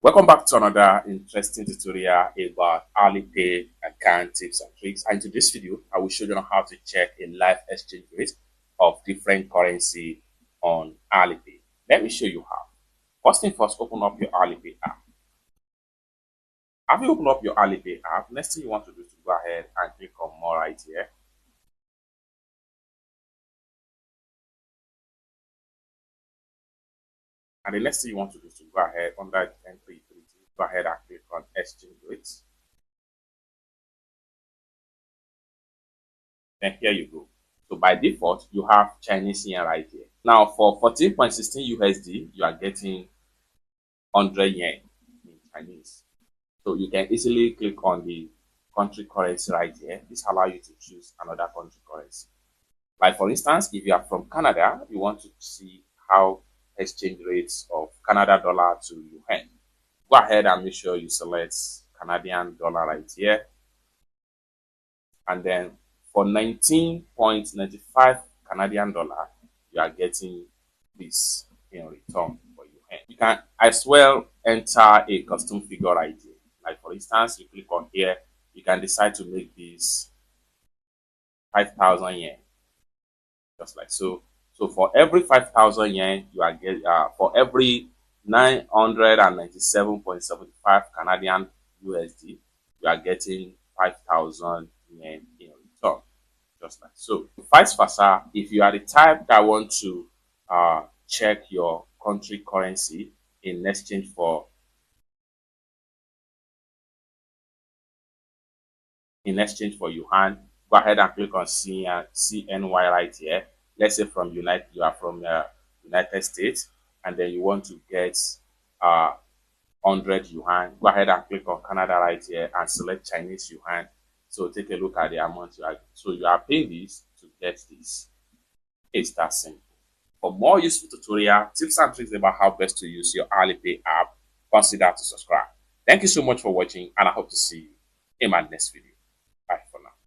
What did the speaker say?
Welcome back to another interesting tutorial about Alipay account tips and tricks. And in this video, I will show you how to check a live exchange rate of different currency on Alipay. Let me show you how. First thing first, open up your Alipay app. After you open up your Alipay app, next thing you want to do is to go ahead and click on more right here. And the next thing you want to do is to go ahead under the entry utility, go ahead and click on exchange rates. Then here you go. So by default, you have Chinese yen right here. Now for 14.16 USD, you are getting 100 yen in Chinese. So you can easily click on the country currency right here. This allows you to choose another country currency. Like for instance, if you are from Canada, you want to see how exchange rates of Canada dollar to yuan. Go ahead and make sure you select Canadian dollar right here. And then for 19.95 Canadian dollar, you are getting this in return for yuan. You can as well enter a custom figure right here. Like for instance, you click on here, you can decide to make this 5,000 yen, just like so. So for every 5,000 yen, you are getting for every 997.75 Canadian USD, you are getting 5,000 yen in return, just like so. Vice versa, if you are the type that want to check your country currency in exchange for yuan, go ahead and click on CNY right here. Let's say you are from United States, and then you want to get 100 yuan. Go ahead and click on Canada right here and select Chinese yuan. So take a look at the amount you are paying this to get this. It's that simple. For more useful tutorial tips and tricks about how best to use your Alipay app, consider to subscribe. Thank you so much for watching, and I hope to see you in my next video.